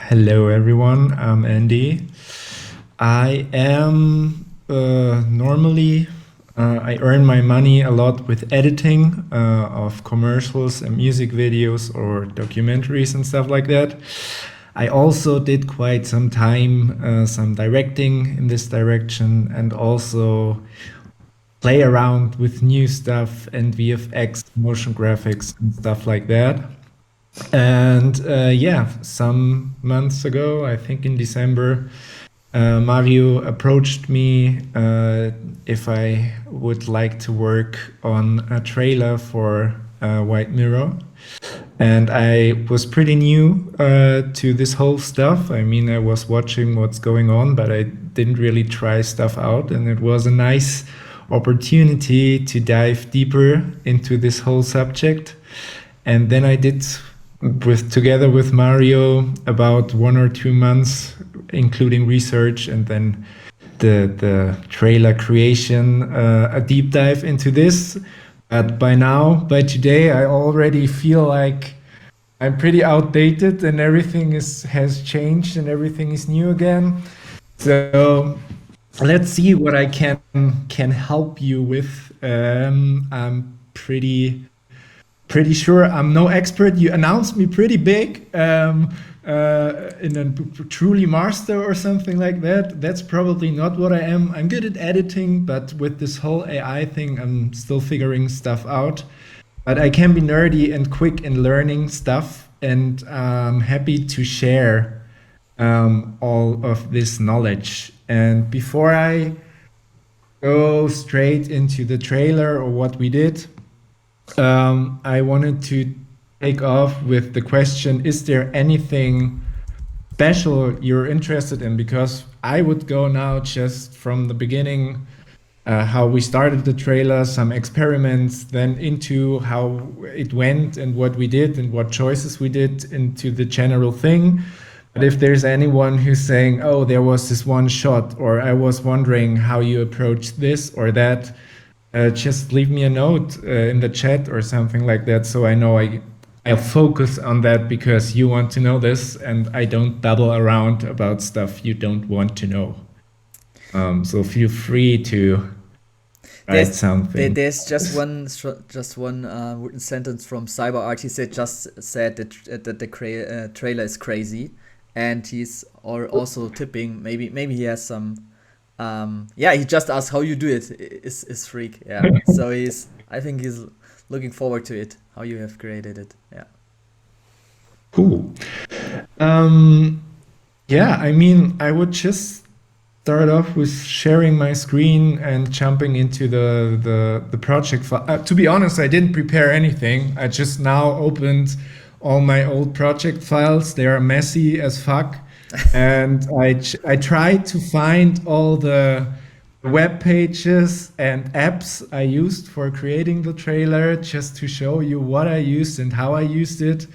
Hello, everyone. I'm Andy. I am normally I earn my money a lot with editing of commercials and music videos or documentaries and stuff like that. I also did quite some time some directing in this direction and also play around with new stuff and VFX, motion graphics and stuff like that. And yeah, some months ago, I think in December, Mario approached me if I would like to work on a trailer for White Mirror. And I was pretty new to this whole stuff. I mean, I was watching what's going on, but I didn't really try stuff out. And it was a nice opportunity to dive deeper into this whole subject. And then I did together with Mario about 1 or 2 months, including research and then the trailer creation, a deep dive into this. But by today, I already feel like I'm pretty outdated and everything has changed and everything is new again. So let's see what I can help you with. I'm pretty sure I'm no expert. You announced me pretty big in a truly master or something like that. That's probably not what I am. I'm good at editing, but with this whole AI thing, I'm still figuring stuff out. But I can be nerdy and quick in learning stuff, and I'm happy to share all of this knowledge. And before I go straight into the trailer or what we did, I wanted to take off with the question, is there anything special you're interested in? Because I would go now just from the beginning, how we started the trailer, some experiments, then into how it went and what we did and what choices we did into the general thing. But if there's anyone who's saying, oh, there was this one shot, or I was wondering how you approached this or that, just leave me a note in the chat or something like that, so I know I'll focus on that because you want to know this, and I don't babble around about stuff you don't want to know. So feel free to write something. There's just one written sentence from CyberArt. He said that the trailer is crazy, and he's also tipping. Maybe he has some. Yeah, he just asked how you do it. Is freak. Yeah. So I think he's looking forward to it. How you have created it. Yeah. Cool. Yeah, I mean, I would just start off with sharing my screen and jumping into the project file. To be honest, I didn't prepare anything. I just now opened all my old project files. They are messy as fuck. And I tried to find all the web pages and apps I used for creating the trailer just to show you what I used and how I used it.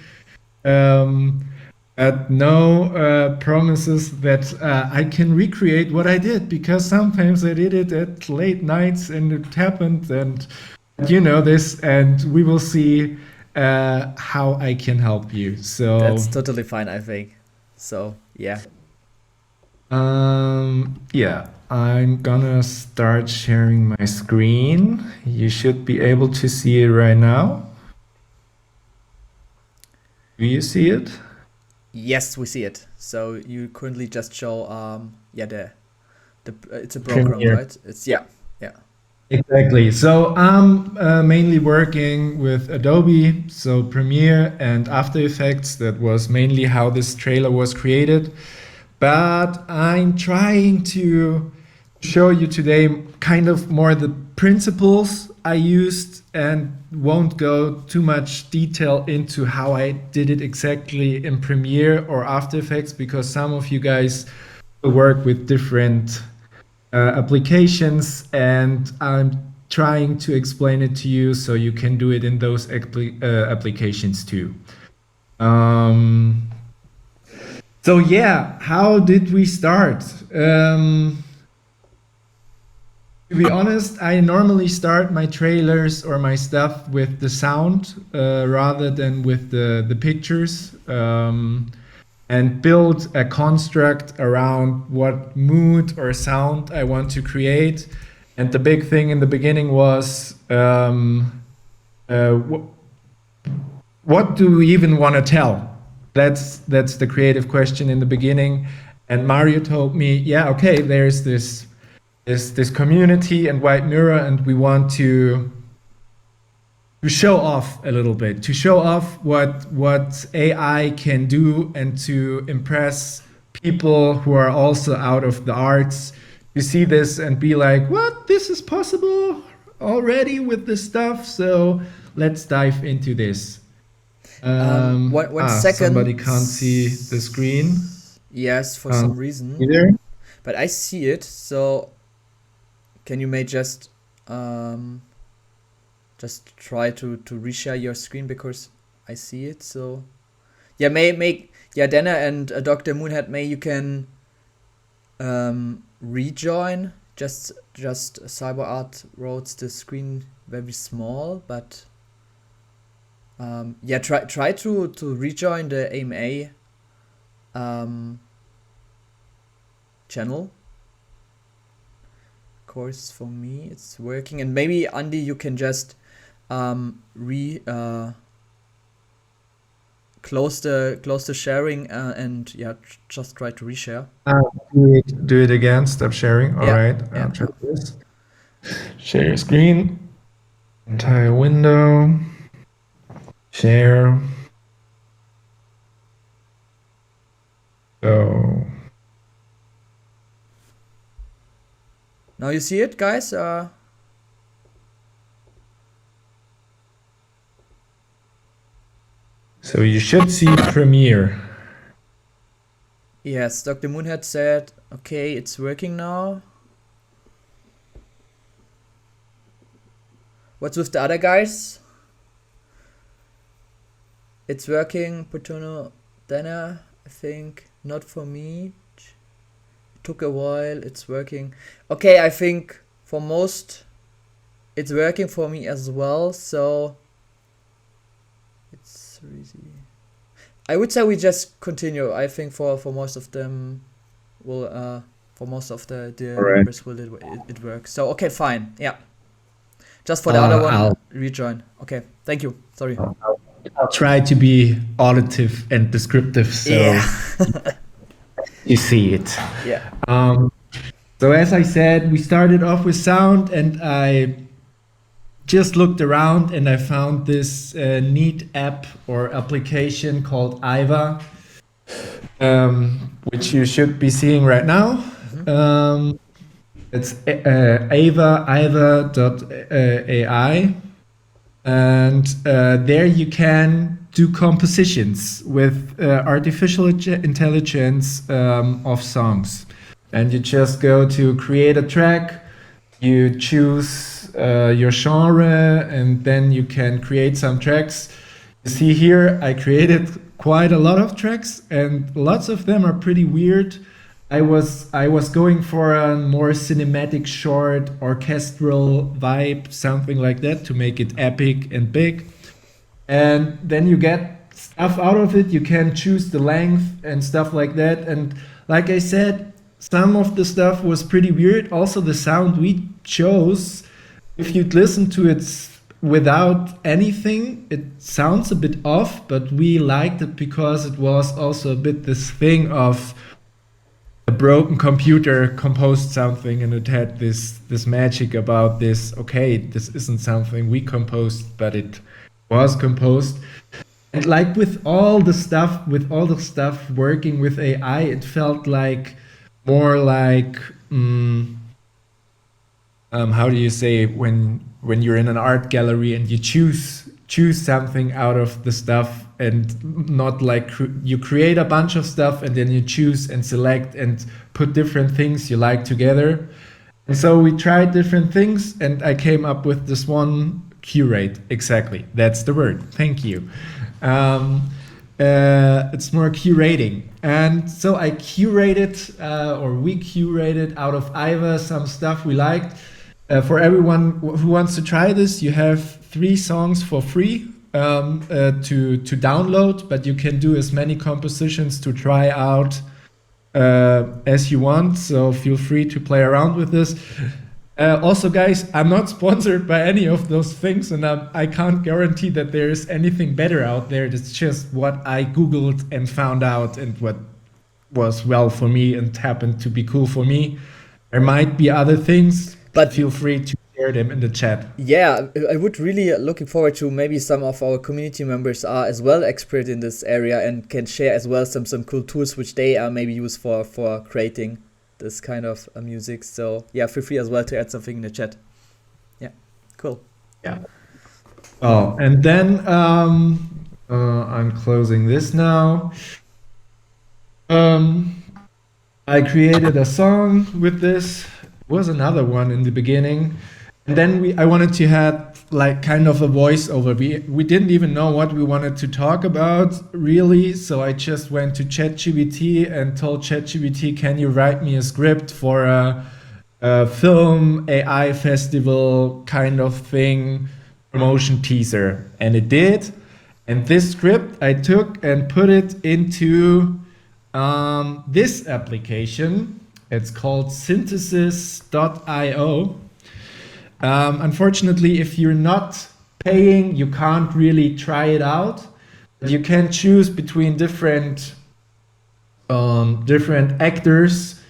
But no promises that I can recreate what I did, because sometimes I did it at late nights and it happened, and you know this, and we will see how I can help you. So That's totally fine, I think. So yeah. Yeah, I'm gonna start sharing my screen. You should be able to see it right now. Do you see it? Yes, we see it. So you currently just show yeah the it's a program, Premiere. right? It's yeah. Exactly. So I'm mainly working with Adobe, so Premiere and After Effects. That was mainly how this trailer was created. But I'm trying to show you today kind of more the principles I used and won't go too much detail into how I did it exactly in Premiere or After Effects, because some of you guys work with different applications, and I'm trying to explain it to you so you can do it in those applications too. So yeah, how did we start? To be honest, I normally start my trailers or my stuff with the sound rather than with the pictures. and build a construct around what mood or sound I want to create. And the big thing in the beginning was what do we even want to tell? That's the creative question in the beginning. And Mario told me, yeah, okay, there's this community and White Mirror, and we want to show off a little bit, to show off what AI can do, and to impress people who are also out of the arts to see this and be like, what, this is possible already with this stuff, so let's dive into this. One second. Somebody can't see the screen. Yes, for some reason. Either. But I see it, so can you may just try to reshare your screen, because I see it. So yeah, Dana and Dr. Moonhead, may you can rejoin. Just CyberArt wrote the screen very small, but yeah, try to rejoin the AMA channel. Of course, for me it's working, and maybe Andi, you can just close the sharing and yeah, just try to reshare. Do it again. Stop sharing. All right. Yeah. Try this. Share your screen. Entire window. Share. So now you see it, guys. So you should see Premiere. Yes, Dr. Moonhead said, okay, it's working now. What's with the other guys? It's working. Portono, Dana, I think, not for me. It took a while. It's working. Okay, I think for most, it's working for me as well. So it's easy. I would say we just continue. I think for most of them, will for most of the Right. members will it work. So okay, fine. Yeah. Just for the other one, rejoin. Okay, thank you. Sorry. I'll try to be auditive and descriptive, so you see it. Yeah. So as I said, we started off with sound, and I just looked around and I found this neat app or application called Iva, which you should be seeing right now. It's iva.ai, and there you can do compositions with artificial intelligence of songs. And you just go to create a track, you choose your genre, and then you can create some tracks. You see here, I created quite a lot of tracks, and lots of them are pretty weird. I was going for a more cinematic, short, orchestral vibe, something like that, to make it epic and big. And then you get stuff out of it. You can choose the length and stuff like that. And like I said, some of the stuff was pretty weird. Also, the sound we chose, if you'd listen to it without anything, it sounds a bit off, but we liked it because it was also a bit this thing of a broken computer composed something, and it had this magic about this. Okay, this isn't something we composed, but it was composed. And like with all the stuff working with AI, it felt like more like how do you say, when you're in an art gallery and you choose something out of the stuff, and not like you create a bunch of stuff and then you choose and select and put different things you like together. And so we tried different things, and I came up with this one, curate. Exactly, that's the word. Thank you. It's more curating. And so I curated, or we curated out of Iva some stuff we liked. For everyone who wants to try this, you have 3 songs for free to download, but you can do as many compositions to try out as you want. So feel free to play around with this. Also, guys, I'm not sponsored by any of those things, and I can't guarantee that there is anything better out there. It's just what I Googled and found out, and what was well for me and happened to be cool for me. There might be other things, but But feel free to share them in the chat. yeah, I would really looking forward to maybe some of our community members are as well expert in this area and can share as well some cool tools which they are maybe use for creating this kind of music. So yeah, feel free as well to add something in the chat. Yeah, cool. Yeah. Oh, and then I'm closing this now. I created a song with this. Was another one in the beginning, and then I wanted to have like kind of a voiceover. We didn't even know what we wanted to talk about really, so I just went to ChatGPT and told ChatGPT, "Can you write me a script for a film AI festival kind of thing promotion teaser?" And it did. And this script I took and put it into this application. It's called synthesis.io. Unfortunately, if you're not paying, you can't really try it out. You can choose between different actors.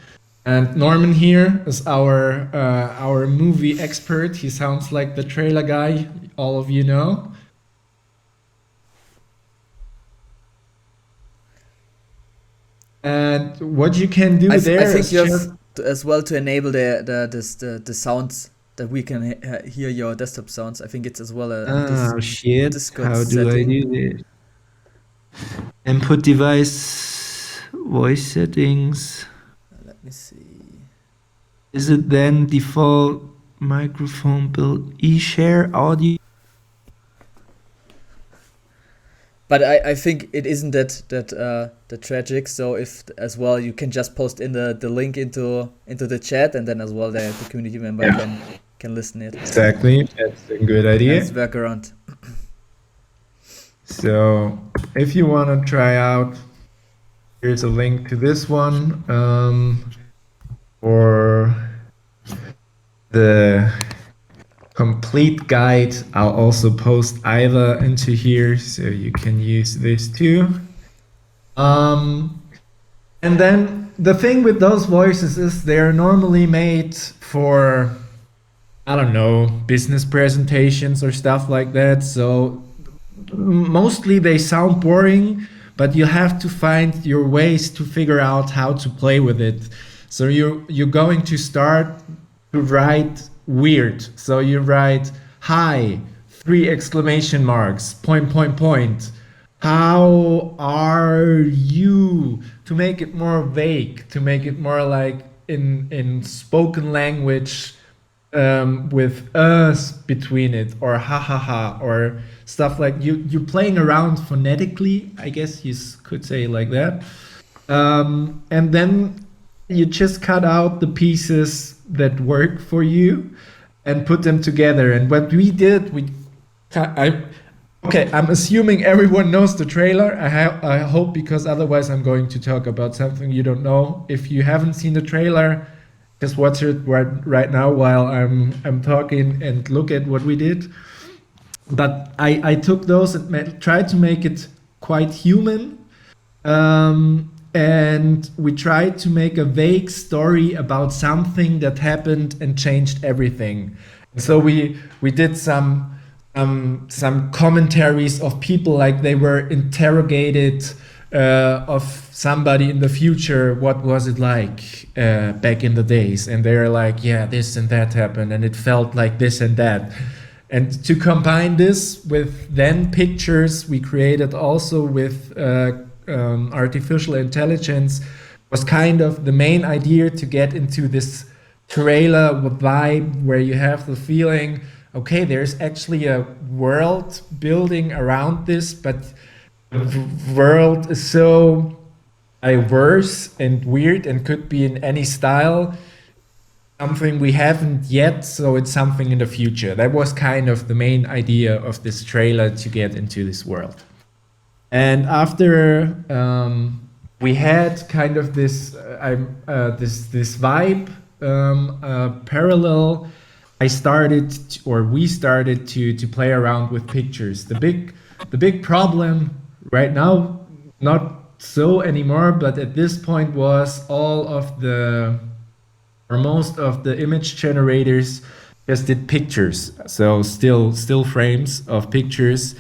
And Norman here is our movie expert. He sounds like the trailer guy, all of you know. And what you can do I there think is you just have to, as well to enable the sounds that we can hear your desktop sounds. I think it's as well a shit. Discord How do I setting. do this? Input device voice settings. Let me see. Is it then default microphone build eShare audio? But I think it isn't that tragic. So if as well you can just post in the link into the chat, and then as well the community member can listen it. Exactly, that's a good idea. Let's work around. So if you want to try out, here's a link to this one for the complete guide. I'll also post either into here, so you can use this too. And then the thing with those voices is they're normally made for, I don't know, business presentations or stuff like that. So mostly they sound boring, but you have to find your ways to figure out how to play with it. So you're going to start to write weird. So you write hi, 3 exclamation marks, point, point, point. How are you? To make it more vague, to make it more like in spoken language, with us between it, or ha ha ha, or stuff like you're playing around phonetically, I guess you could say like that. And then you just cut out the pieces that work for you and put them together. And what we did, I'm assuming everyone knows the trailer. I hope, because otherwise I'm going to talk about something you don't know. If you haven't seen the trailer, just watch it right now while I'm talking and look at what we did. But I took those and tried to make it quite human. And we tried to make a vague story about something that happened and changed everything. So we did some commentaries of people, like they were interrogated of somebody in the future. What was it like back in the days? And they're like, yeah, this and that happened, and it felt like this and that. And to combine this with then pictures we created also with artificial intelligence was kind of the main idea, to get into this trailer vibe where you have the feeling, okay, there's actually a world building around this, but the world is so diverse and weird and could be in any style. something we haven't yet, so it's something in the future. That was kind of the main idea of this trailer, to get into this world. And after we had kind of this this vibe parallel, we started to play around with pictures. The big problem right now, not so anymore, but at this point, was all of the, or most of the image generators just did pictures, so still frames of pictures.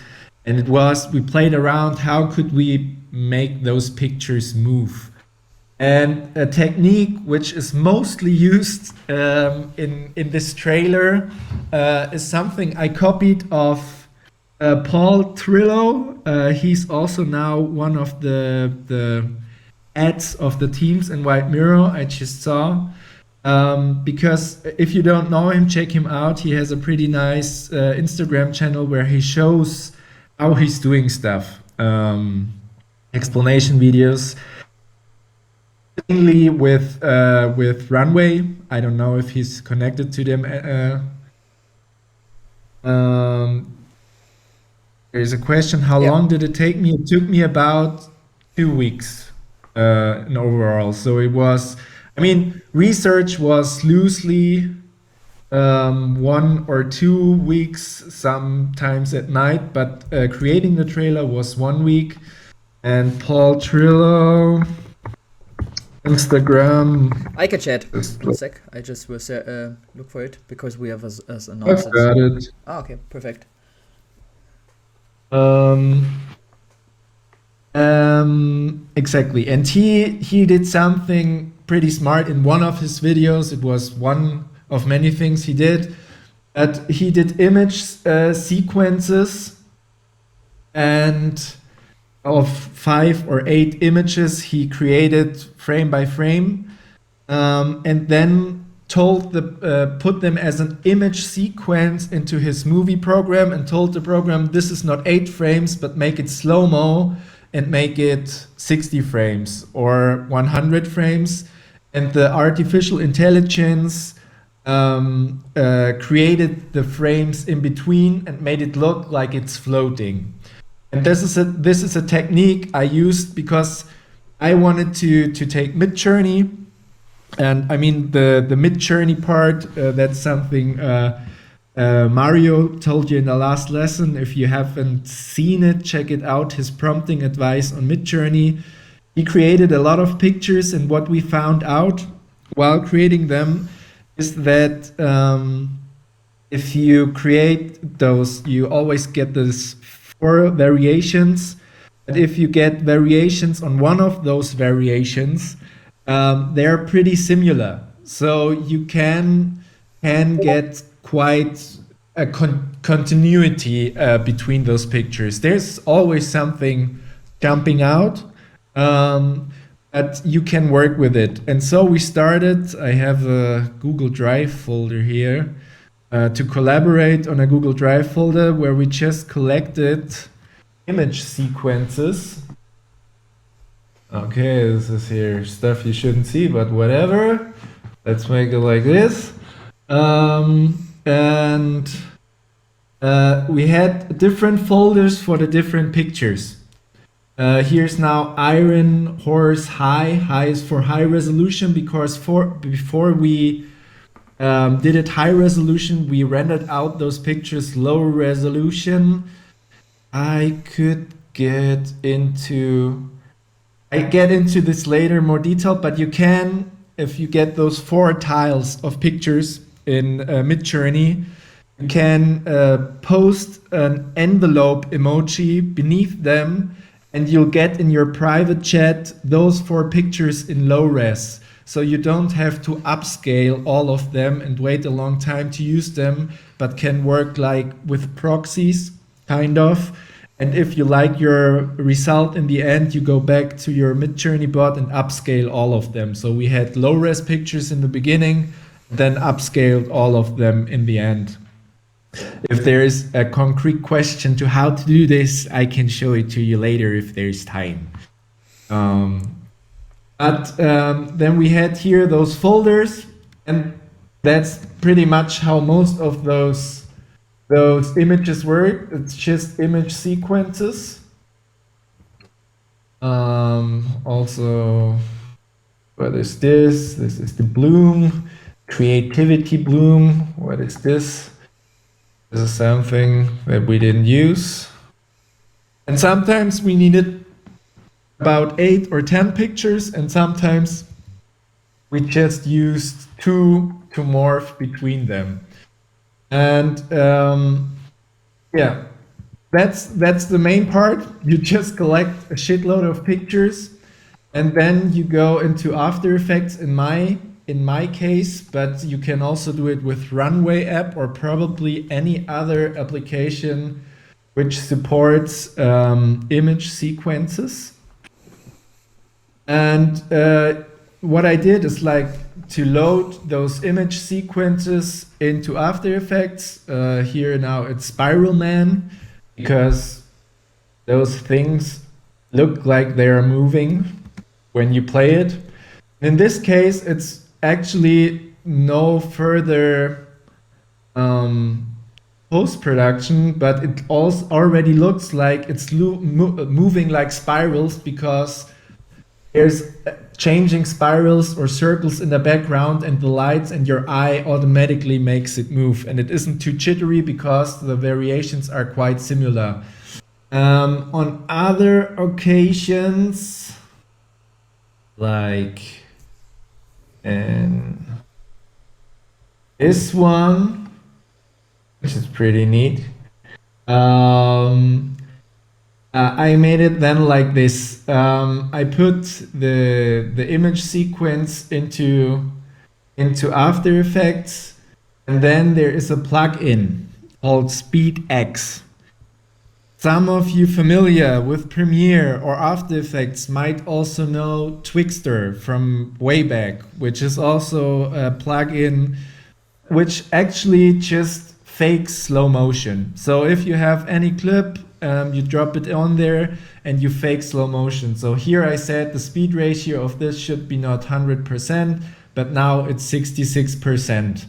And we played around, how could we make those pictures move? And a technique which is mostly used in this trailer is something I copied of Paul Trillo. He's also now one of the ads of the teams in White Mirror I just saw. Because if you don't know him, check him out. He has a pretty nice Instagram channel where he shows how he's doing stuff, explanation videos, mainly with Runway. I don't know if he's connected to them. There's a question: how Yeah. long did it take me? It took me about 2 weeks in overall. So it was, I mean, research was loosely 1 or 2 weeks, sometimes at night, but creating the trailer was 1 week. And Paul Trillo, Instagram. I can chat. 1 sec. I just will look for it because we have as I've announced it. got it. Ah, okay, perfect. Exactly. And he did something pretty smart in one of his videos. It was one of many things he did. But he did image sequences, and of 5 or 8 images he created frame by frame, and then put them as an image sequence into his movie program, and told the program, this is not 8 frames, but make it slow-mo and make it 60 frames or 100 frames. And the artificial intelligence created the frames in between and made it look like it's floating. And this is a technique I used because I wanted to take Midjourney. And I mean, the Midjourney part, that's something Mario told you in the last lesson. If you haven't seen it, check it out, his prompting advice on Midjourney. He created a lot of pictures, and what we found out while creating them is that if you create those, you always get this 4 variations. But if you get variations on one of those variations, they're pretty similar. So you can get quite a continuity between those pictures. There's always something jumping out, but you can work with it. And so we started. I have a Google Drive folder here to collaborate on a Google Drive folder where we just collected image sequences. Okay, this is here stuff you shouldn't see, but whatever. Let's make it like this. And we had different folders for the different pictures. Here's now Iron Horse High. High is for high resolution, because before we did it high resolution, we rendered out those pictures low resolution. I get into this later more detail, but you can, if you get those 4 tiles of pictures in Midjourney, you can post an envelope emoji beneath them, and you'll get in your private chat those 4 pictures in low res. So you don't have to upscale all of them and wait a long time to use them, but can work like with proxies, kind of. And if you like your result in the end, you go back to your Midjourney bot and upscale all of them. So we had low res pictures in the beginning, then upscaled all of them in the end. If there is a concrete question to how to do this, I can show it to you later if there's time. But then we had here those folders, and That's pretty much how most of those images work. It's just image sequences. Also, what is this? This is the bloom, creativity bloom. What is this? This is something that we didn't use. And sometimes we needed about 8 or 10 pictures, and sometimes we just used 2 to morph between them. And yeah, that's the main part. You just collect a shitload of pictures, and then you go into After Effects in my case, but you can also do it with Runway app or probably any other application which supports image sequences. And what I did is like to load those image sequences into After Effects. Here now it's Spiral Man, because those things look like they are moving when you play it. In this case, it's actually no further post-production, but it also already looks like it's moving like spirals, because there's changing spirals or circles in the background, and the lights and your eye automatically makes it move, and it isn't too jittery because the variations are quite similar. On other occasions, like in this one, which is pretty neat, I made it then like this. I put the image sequence into After Effects, and then there is a plugin called SpeedX. Some of you familiar with Premiere or After Effects might also know Twixtor from way back, which is also a plugin which actually just fakes slow motion. So if you have any clip, you drop it on there and you fake slow motion. So here I said the speed ratio of this should be not 100%, but now it's 66%.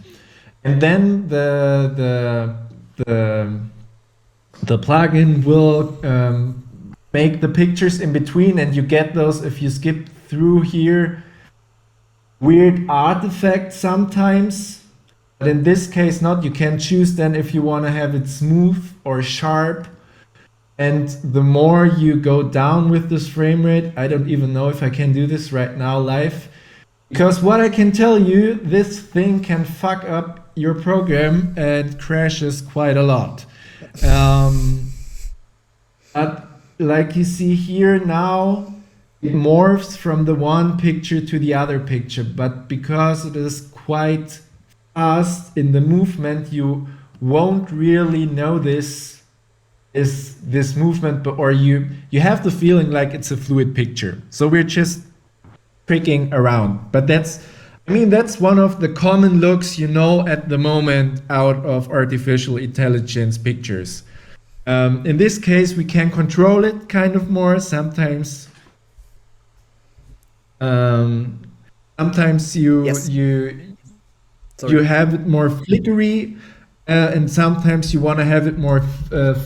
And then the plugin will make the pictures in between, and you get those, if you skip through here, weird artifacts sometimes. But in this case not. You can choose then if you want to have it smooth or sharp. And the more you go down with this frame rate, I don't even know if I can do this right now live, because what I can tell you, this thing can fuck up your program and crashes quite a lot. But like you see here now, it morphs from the one picture to the other picture, but because it is quite fast in the movement, you won't really notice this movement, but or you have the feeling like it's a fluid picture. So we're just tricking around. But that's one of the common looks at the moment out of artificial intelligence pictures. In this case, we can control it kind of more. Sometimes Yes. you have it more flickery, and sometimes you want to have it more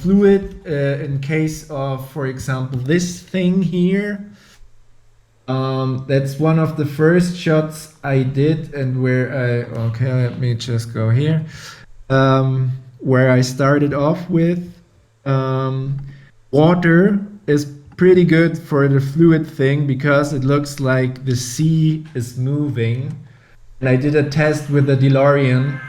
fluid. In case of, for example, this thing here. That's one of the first shots I did, and let me just go here, where I started off with. Water is pretty good for the fluid thing because it looks like the sea is moving. And I did a test with the DeLorean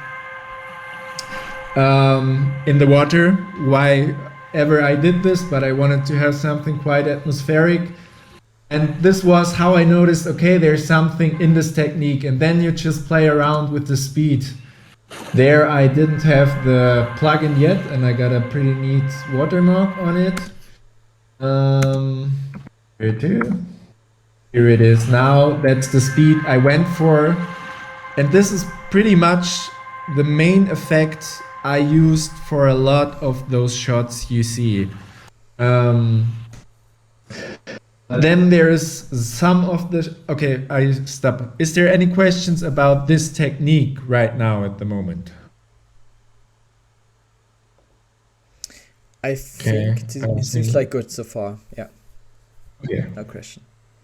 in the water. Why ever I did this, but I wanted to have something quite atmospheric. And this was how I noticed, okay, there's something in this technique, and then you just play around with the speed. There I didn't have the plugin yet, and I got a pretty neat watermark on it. Here too. Here it is now. That's the speed I went for. And this is pretty much the main effect I used for a lot of those shots you see. Then there's some of the. Okay, I stop. Is there any questions about this technique right now at the moment? I Okay, think I it seems think. like good so far. Yeah, Okay. no question.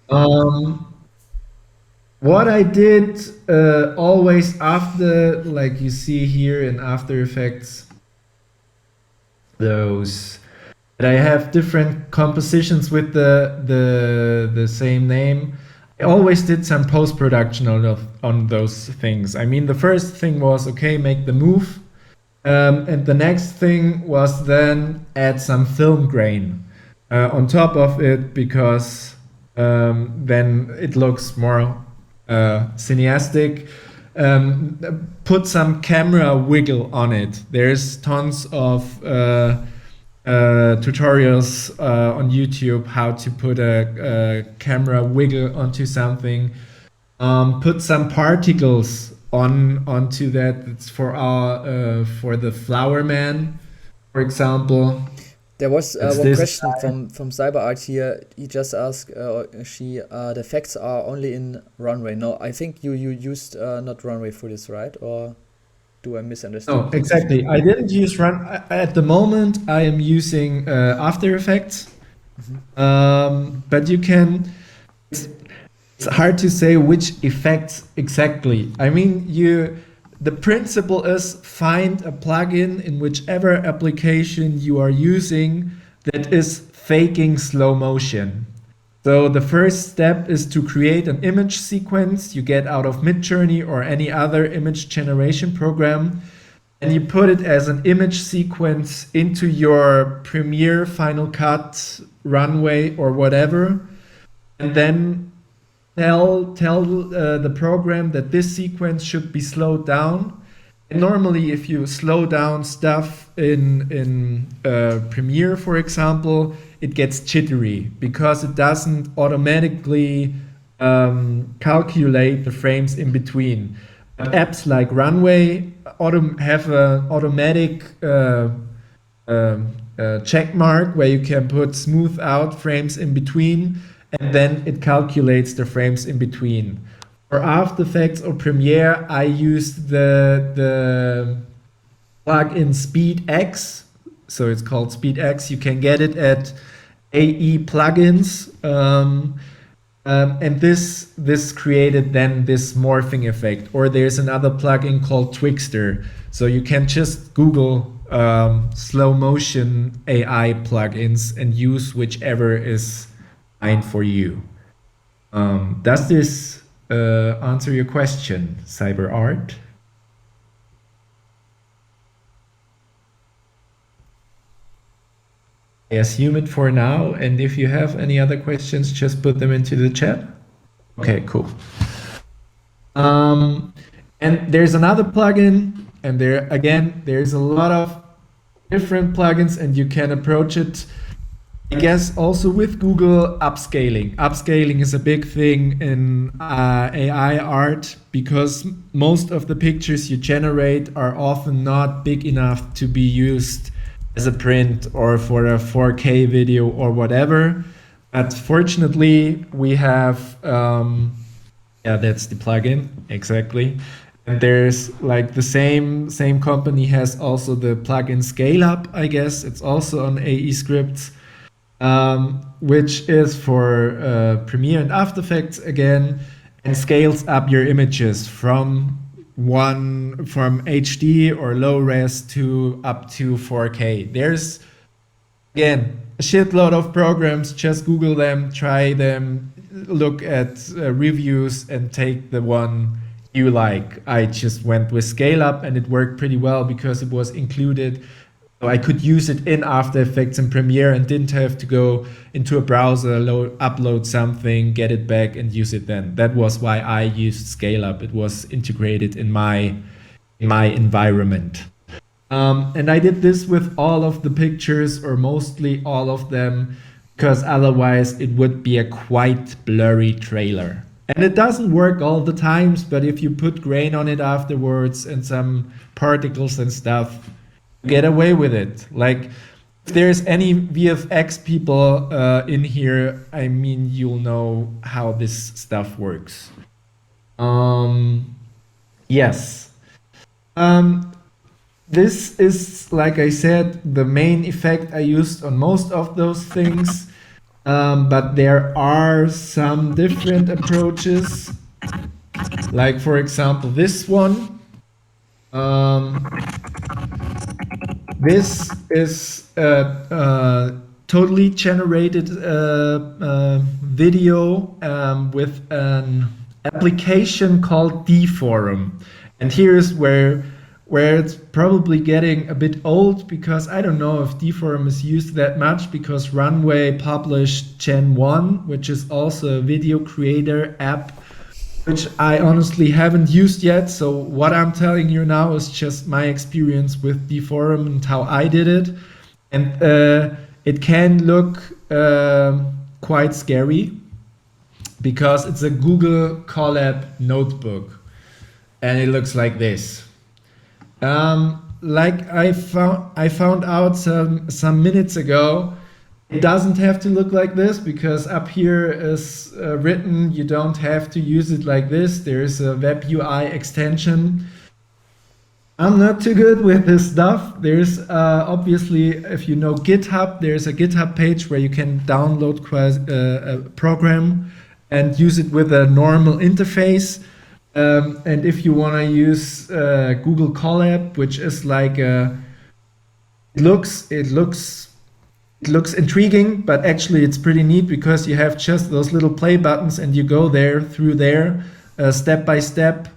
Um, what I did always after, like you see here in After Effects, those that I have different compositions with the same name. I always did some post production on those things. I mean, the first thing was okay, make the move, and the next thing was then add some film grain on top of it because then it looks more cineastic. Put some camera wiggle on it. There's tons of tutorials on YouTube how to put a camera wiggle onto something. Put some particles onto that. It's for the flower man, for example. There was It's one this. question from CyberArt here. He just asked, she the effects are only in runway. No, I think you used not runway for this, right? Or do I misunderstood No, the question? exactly. I didn't use run at the moment. I am using After Effects, Mhm. but you can. It's hard to say which effects exactly. I mean, the principle is find a plugin in whichever application you are using that is faking slow motion. So the first step is to create an image sequence you get out of Midjourney or any other image generation program, and you put it as an image sequence into your Premiere, Final Cut, Runway, or whatever, and then tell the program that this sequence should be slowed down. And normally, if you slow down stuff in Premiere, for example, it gets jittery because it doesn't automatically calculate the frames in between. But apps like Runway have an automatic check mark where you can put smooth out frames in between, and then it calculates the frames in between. For After Effects or Premiere, I used the plugin SpeedX. So it's called SpeedX. You can get it at AE plugins. And this created then this morphing effect. Or there's another plugin called Twixter. So you can just Google slow motion AI plugins and use whichever is fine for you. Does this answer your question, Cyber Art? I assume it for now, and if you have any other questions, just put them into the chat. Okay, cool. And there's another plugin, and there's a lot of different plugins, and you can approach it, I guess, also with Google upscaling. Upscaling is a big thing in AI art because most of the pictures you generate are often not big enough to be used as a print or for a 4K video or whatever. But fortunately, we have, yeah, that's the plugin, exactly. And there's like the same company has also the plugin Scale Up, I guess. It's also on AE Scripts, which is for Premiere and After Effects again, and scales up your images from HD or low res to up to 4K. There's again a shitload of programs. Just Google them, try them, look at reviews, and take the one you like. I just went with Scale Up, and it worked pretty well because it was included. So I could use it in After Effects and Premiere and didn't have to go into a browser, upload something, get it back, and use it then. That was why I used Scale Up. It was integrated in my environment. And I did this with all of the pictures, or mostly all of them, because otherwise it would be a quite blurry trailer. And it doesn't work all the times, but if you put grain on it afterwards and some particles and stuff, get away with it. Like if there's any VFX people in here, I mean, you'll know how this stuff works. Yes. This is, like I said, the main effect I used on most of those things. But there are some different approaches. Like, for example, this one. This is a totally generated video with an application called dForum. And here's where it's probably getting a bit old, because I don't know if dForum is used that much, because Runway published Gen 1, which is also a video creator app, which I honestly haven't used yet. So what I'm telling you now is just my experience with dForum and how I did it. And it can look quite scary, because it's a Google Colab notebook. And it looks like this. Like I found out some minutes ago, it doesn't have to look like this, because up here is written you don't have to use it like this. There's a web UI extension. I'm not too good with this stuff. There's obviously, if you know GitHub, there's a GitHub page where you can download a program and use it with a normal interface. And if you want to use Google Colab, which is like it looks intriguing, but actually it's pretty neat, because you have just those little play buttons and you go through there step by step,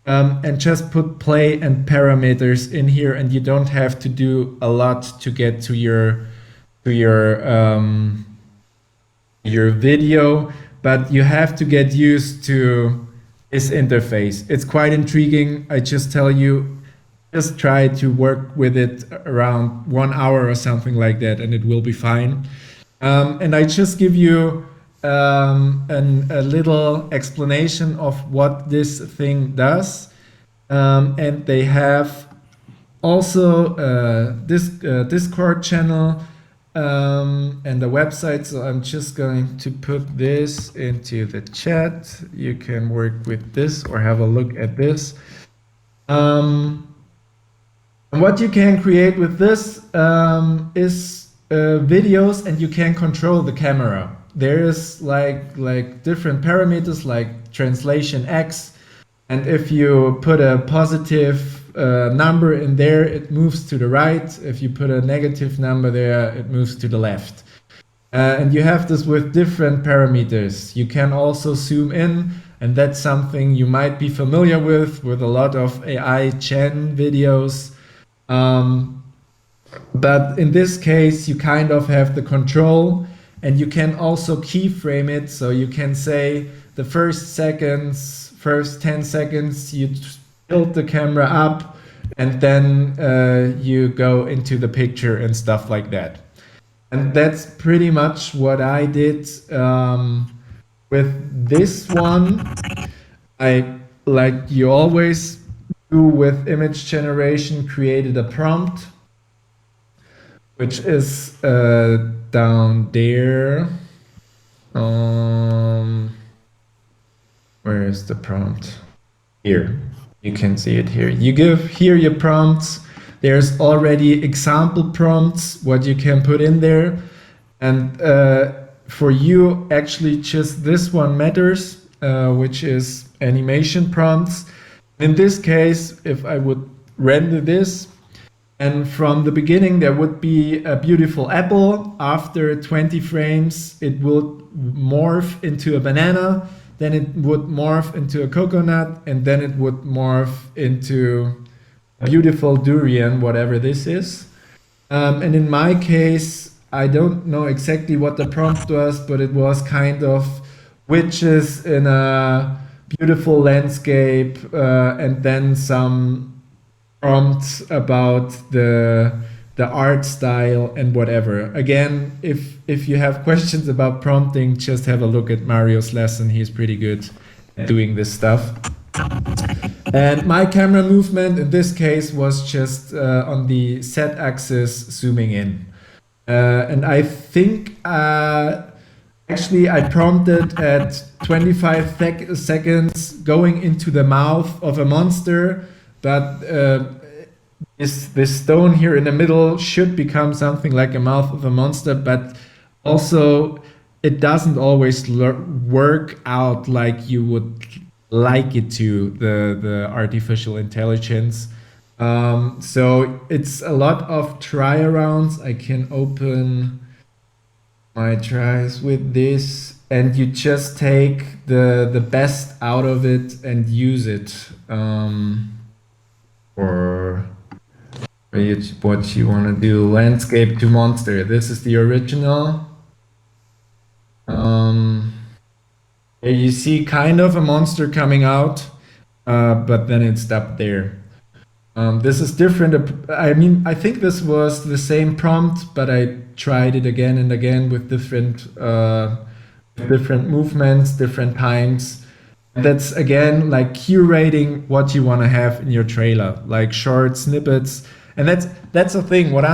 and just put play and parameters in here, and you don't have to do a lot to get to your video, but you have to get used to this interface. It's quite intriguing. I just tell you, just try to work with it around 1 hour or something like that, and it will be fine. And I just give you a little explanation of what this thing does. And they have also this Discord channel and a website. So I'm just going to put this into the chat. You can work with this or have a look at this. And what you can create with this is videos, and you can control the camera. There's like different parameters like translation X, and if you put a positive number in there, it moves to the right. If you put a negative number there, it moves to the left. And you have this with different parameters. You can also zoom in, and that's something you might be familiar with a lot of AI Gen videos. But in this case, you kind of have the control, and you can also keyframe it. So you can say the first 10 seconds, you tilt the camera up, and then you go into the picture and stuff like that. And that's pretty much what I did with this one. I, like you always do with image generation, created a prompt, which is down there. Where is the prompt? Here. You can see it here. You give here your prompts. There's already example prompts, what you can put in there. And for you, actually just this one matters, which is animation prompts. In this case, if I would render this, and from the beginning there would be a beautiful apple. After 20 frames, it would morph into a banana. Then it would morph into a coconut, and then it would morph into a beautiful durian, whatever this is. And in my case, I don't know exactly what the prompt was, but it was kind of witches in a beautiful landscape, and then some prompts about the art style and whatever. Again, if you have questions about prompting, just have a look at Mario's lesson. He's pretty good at doing this stuff. And my camera movement in this case was just on the Z axis zooming in. And I think actually I prompted at 25 seconds going into the mouth of a monster, but this stone here in the middle should become something like a mouth of a monster, but also it doesn't always work out like you would like it to, the artificial intelligence. So it's a lot of try arounds. I can open my tries with this, and you just take the best out of it and use it for what you want to do. Landscape to monster. This is the original. Here you see kind of a monster coming out, but then it stopped there. This is different. I mean, I think this was the same prompt, but I tried it again and again with different movements, different times. That's again like curating what you want to have in your trailer, like short snippets. And that's the thing. What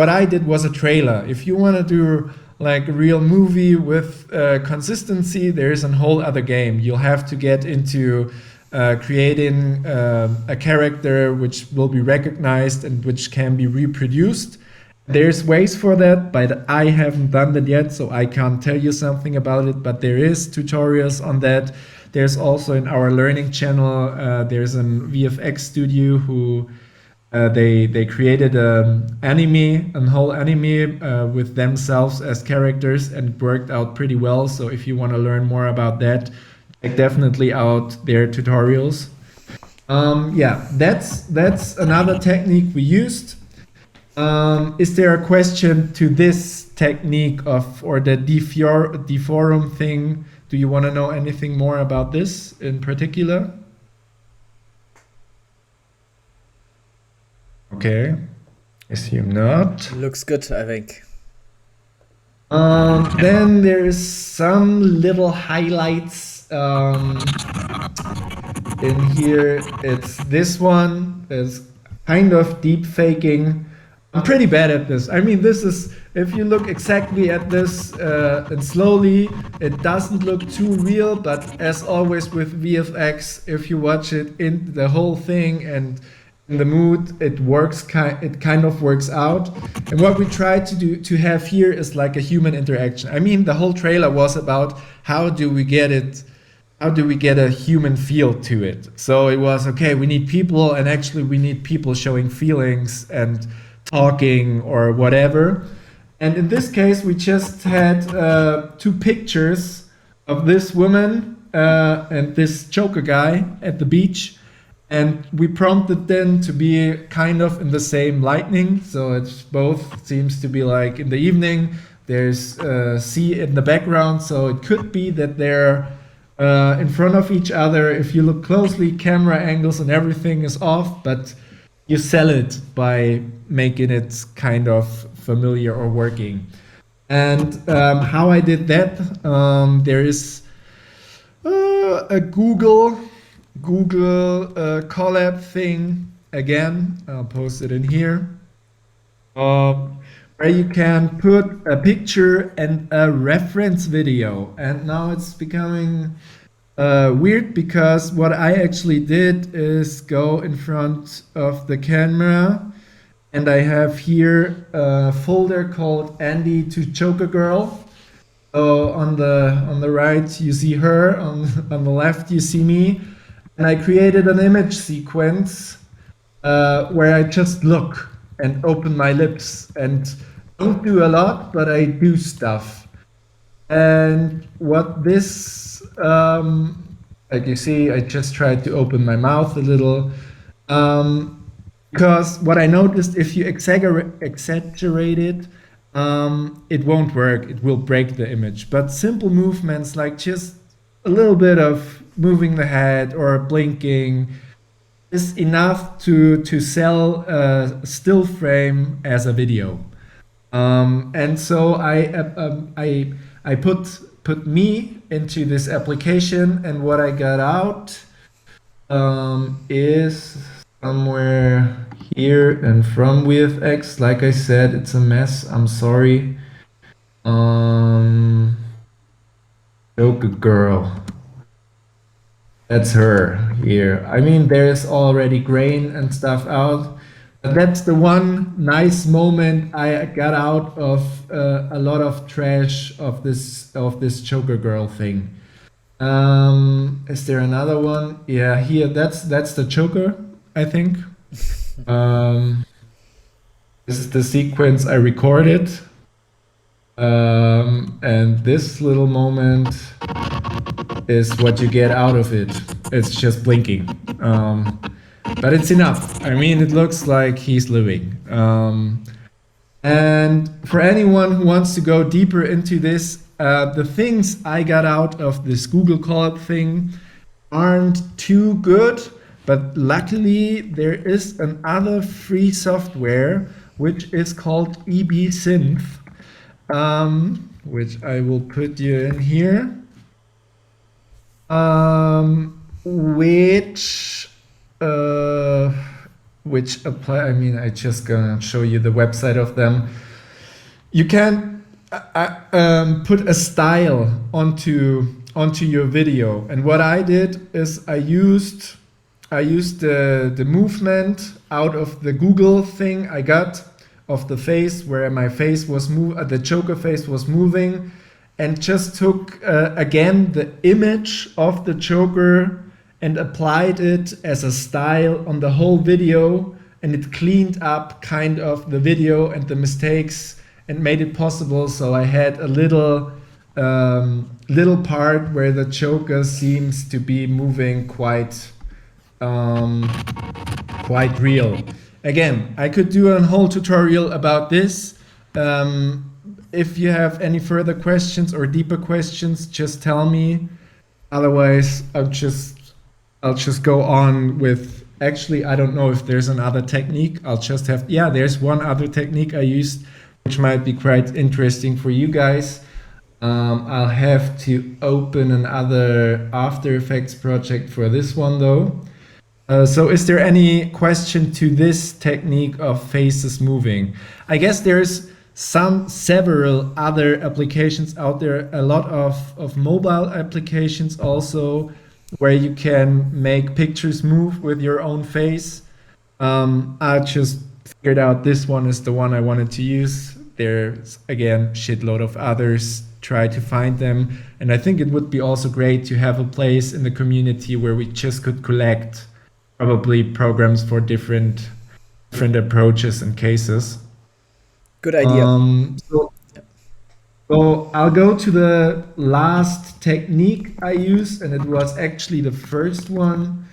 I did was a trailer. If you want to do like a real movie with consistency, there's a whole other game. You'll have to get into creating a character which will be recognized and which can be reproduced. There's ways for that, but I haven't done that yet, so I can't tell you something about it. But there is tutorials on that. There's also in our learning channel, there's an VFX studio who they created a whole anime with themselves as characters, and it worked out pretty well. So if you want to learn more about that, check definitely out their tutorials. Yeah, that's another technique we used. Is there a question to this technique or the deforum thing? Do you want to know anything more about this in particular? Okay, assume not. Looks good, I think. Then there's some little highlights in here. It's this one is kind of deep faking. I'm pretty bad at this. I mean, this is, if you look exactly at this and slowly, it doesn't look too real, but as always with VFX, if you watch it in the whole thing and in the mood, it kind of works out. And what we tried to have here is like a human interaction. I mean, the whole trailer was about how do we get a human feel to it. So it was, okay, we need people, and actually we need people showing feelings and talking or whatever. And in this case, we just had two pictures of this woman and this choker guy at the beach. And we prompted them to be kind of in the same lighting. So it's both seems to be like in the evening. There's sea in the background. So it could be that they're in front of each other. If you look closely, camera angles and everything is off. But you sell it by making it kind of familiar or working. And how I did that, there is a Google collab thing. Again, I'll post it in here, where you can put a picture and a reference video. And now it's becoming weird, because what I actually did is go in front of the camera, and I have here a folder called Andi to Choker Girl. So on the right you see her, on the left you see me, and I created an image sequence where I just look and open my lips and don't do a lot, but I do stuff. And what this, like you see, I just tried to open my mouth a little. Because what I noticed, if you exaggerate it, it won't work. It will break the image. But simple movements, like just a little bit of moving the head or blinking, is enough to sell a still frame as a video. And so I put me into this application, and what I got out is somewhere here, and from VFX, like I said, it's a mess. I'm sorry. Joker girl. That's her here. I mean, there's already grain and stuff out, but that's the one nice moment I got out of a lot of trash of this Joker girl thing. Is there another one? Yeah, here that's the Joker, I think. This is the sequence I recorded. And this little moment is what you get out of it. It's just blinking. But it's enough. I mean, it looks like he's living. And for anyone who wants to go deeper into this, the things I got out of this Google Colab thing aren't too good, but luckily there is another free software which is called EB Synth, which I will put you in here, which apply. I mean, I just gonna show you the website of them. You can put a style onto your video, and what I did is I used the movement out of the Google thing I got of the face where my face was the Joker face was moving, and just took again the image of the Joker and applied it as a style on the whole video, and it cleaned up kind of the video and the mistakes and made it possible. So I had a little part where the Joker seems to be moving quite real. Again, I could do a whole tutorial about this. If you have any further questions or deeper questions, just tell me. Otherwise, I'll just go on with, actually, I don't know if there's another technique. There's one other technique I used, which might be quite interesting for you guys. I'll have to open another After Effects project for this one though. So is there any question to this technique of faces moving? I guess there's several other applications out there, a lot of mobile applications also, where you can make pictures move with your own face. I just figured out this one is the one I wanted to use. There's, again, shitload of others. Try to find them. And I think it would be also great to have a place in the community where we just could collect probably programs for different approaches and cases. Good idea. So I'll go to the last technique I used, and it was actually the first one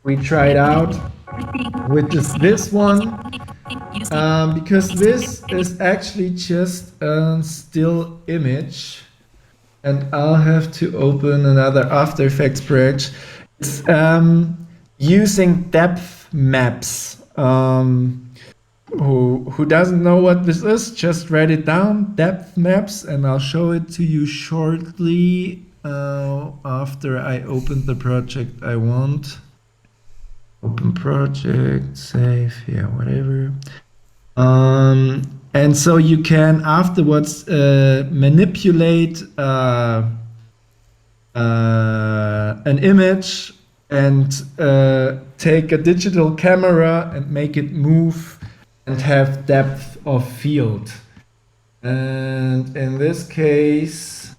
we tried out, which is this one, because this is actually just a still image, and I'll have to open another After Effects project. It's using depth maps. Who doesn't know what this is, just write it down, depth maps, and I'll show it to you shortly after I open the project I want. Open project, save, yeah, whatever. And so you can afterwards manipulate an image and take a digital camera and make it move and have depth of field. And in this case,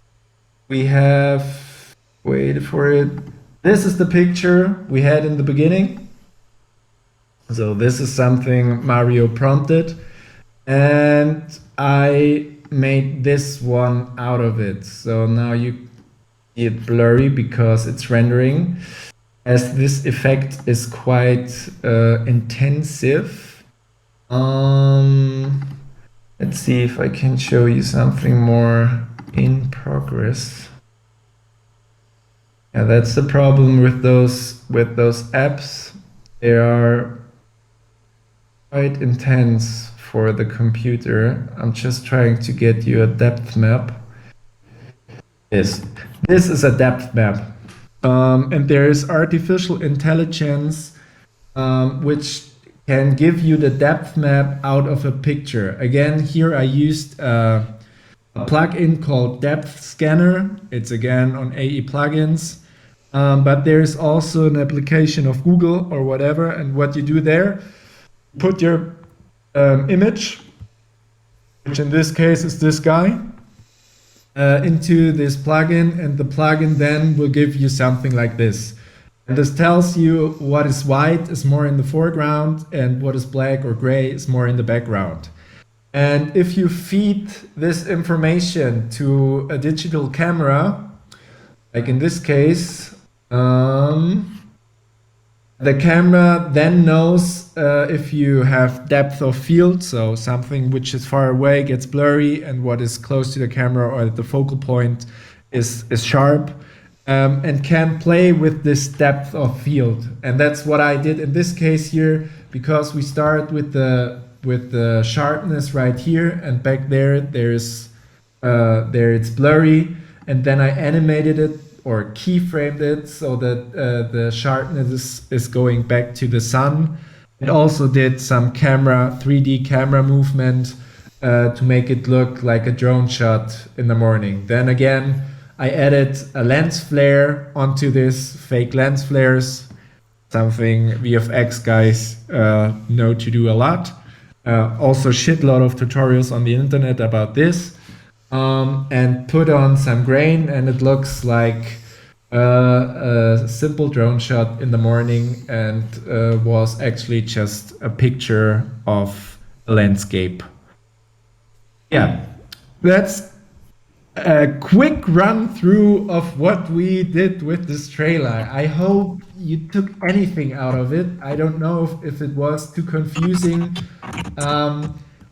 we have, wait for it, this is the picture we had in the beginning. So this is something Mario prompted, and I made this one out of it. So now you see it blurry because it's rendering, as this effect is quite intensive. Let's see if I can show you something more in progress. Yeah, that's the problem with those apps. They are quite intense for the computer. I'm just trying to get you a depth map. This is a depth map, and there is artificial intelligence which can give you the depth map out of a picture. Again, here I used a plugin called Depth Scanner. It's again on AE plugins. But there's also an application of Google or whatever. And what you do there, put your image, which in this case is this guy, into this plugin, and the plugin then will give you something like this. And this tells you what is white is more in the foreground and what is black or gray is more in the background. And if you feed this information to a digital camera, like in this case, the camera then knows if you have depth of field, so something which is far away gets blurry and what is close to the camera or at the focal point is sharp, and can play with this depth of field. And that's what I did in this case here, because we start with the sharpness right here, and back there there it's blurry, and then I animated it or keyframed it so that the sharpness is going back to the sun. It also did some 3D camera movement to make it look like a drone shot in the morning. Then again, I added a lens flare onto this, fake lens flares, something VFX guys know to do a lot. Also shitload of tutorials on the internet about this. And put on some grain, and it looks like a simple drone shot in the morning, and was actually just a picture of a landscape. Yeah, that's a quick run through of what we did with this trailer. I hope you took anything out of it. I don't know if it was too confusing.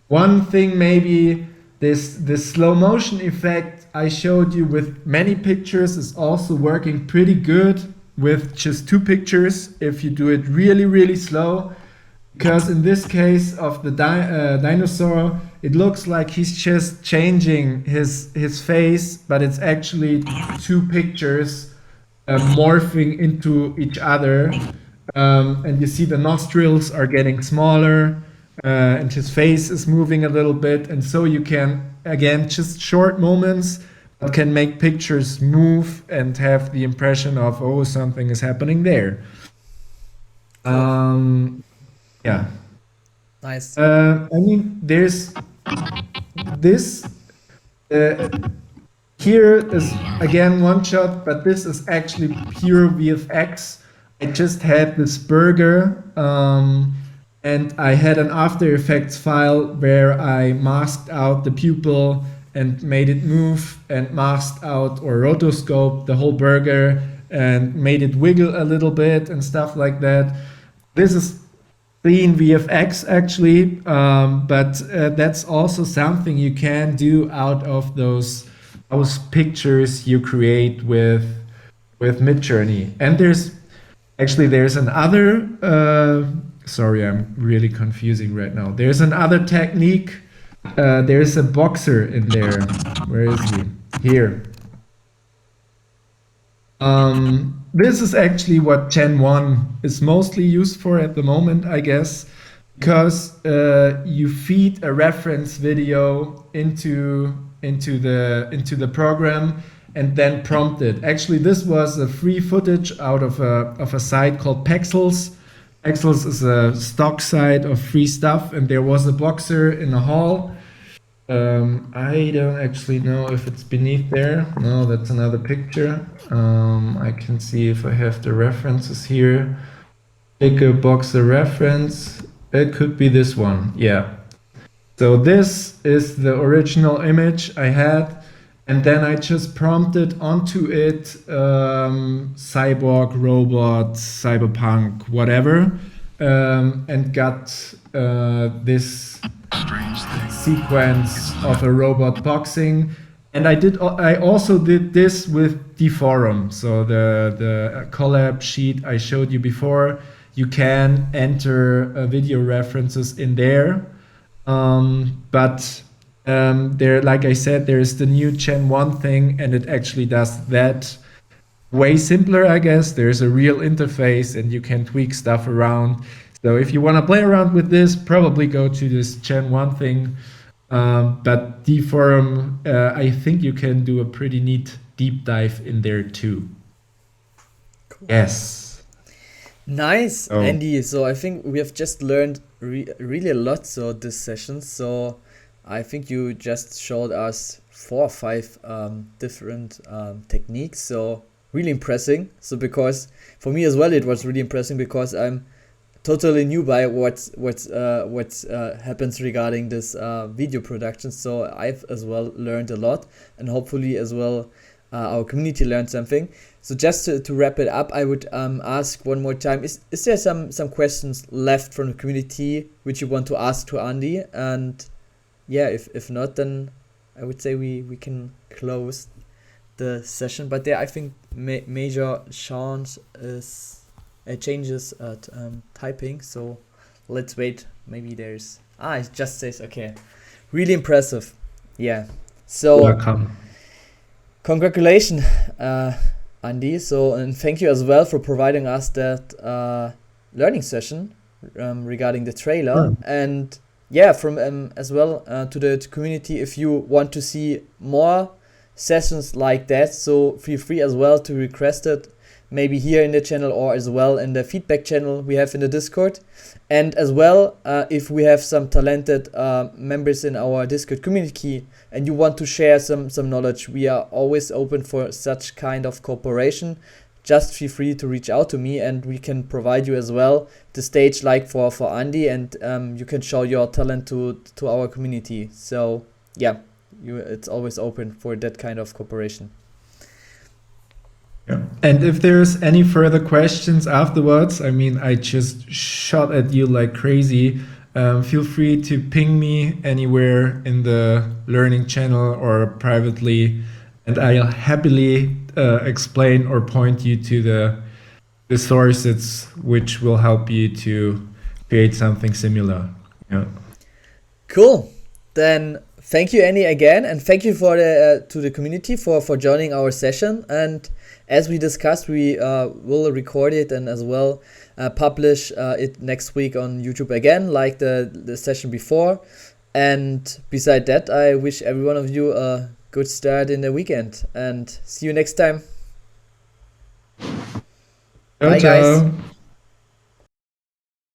One thing maybe, this slow motion effect I showed you with many pictures is also working pretty good with just 2 pictures if you do it really, really slow. Because in this case of the dinosaur, it looks like he's just changing his face, but it's actually 2 pictures morphing into each other. And you see the nostrils are getting smaller, and his face is moving a little bit. And so you can, again, just short moments, but can make pictures move and have the impression of, oh, something is happening there. Yeah. Nice. I mean, there's this. Here is again one shot, but this is actually pure VFX. I just had this burger, and I had an After Effects file where I masked out the pupil and made it move, and masked out or rotoscoped the whole burger and made it wiggle a little bit and stuff like that. This is clean VFX actually, but that's also something you can do out of those pictures you create with Midjourney. And there's another, sorry, I'm really confusing right now. There's another technique. There's a boxer in there. Where is he? Here. This is actually what Gen 1 is mostly used for at the moment, I guess, because you feed a reference video into the program and then prompt it. Actually, this was a free footage out of a site called Pexels. Pexels is a stock site of free stuff, and there was a boxer in a hall. I don't actually know if it's beneath there. No, that's another picture. I can see if I have the references here. Take a boxer reference. It could be this one. Yeah. So this is the original image I had, and then I just prompted onto it cyborg, robot, cyberpunk, whatever, and got this sequence of a robot boxing. And I also did this with Deforum. So the collab sheet I showed you before, you can enter video references in there. But there, like I said, there is the new Gen 1 thing, and it actually does that. way simpler, I guess. There's a real interface and you can tweak stuff around. So if you want to play around with this, probably go to this Gen 1 thing. But the forum, I think you can do a pretty neat deep dive in there too. Cool. Yes. Nice, Oh, Andy. So I think we have just learned really a lot so this session. So I think you just showed us 4 or 5 different techniques. So really impressive. So because for me as well, it was really impressive because I'm totally new by what's happens regarding this video production. So I've as well learned a lot, and hopefully as well our community learned something. So just to wrap it up, I would ask one more time: is there some questions left from the community which you want to ask to Andy? And yeah, if not, then I would say we can close the session. But there, I think major chance is changes at typing. So let's wait. Maybe there's it just says okay. Really impressive. Yeah. So welcome. congratulations, Andy. So and thank you as well for providing us that learning session regarding the trailer. Sure. And yeah, from as well to the community, if you want to see more sessions like that, so feel free as well to request it, maybe here in the channel or as well in the feedback channel we have in the Discord. And as well, if we have some talented members in our Discord community and you want to share some knowledge, we are always open for such kind of cooperation. Just feel free to reach out to me and we can provide you as well the stage like for Andy, and you can show your talent to our community. So yeah, it's always open for that kind of cooperation. Yeah. And if there's any further questions afterwards, I mean, I just shot at you like crazy. Feel free to ping me anywhere in the learning channel or privately, and I'll happily explain or point you to the sources which will help you to create something similar. Yeah. Cool. Then thank you, Annie, again, and thank you for the to the community for joining our session. And as we discussed, we will record it and as well publish it next week on YouTube again, like the session before. And beside that, I wish every one of you a good start in the weekend and see you next time. Ciao, Bye, guys. ciao.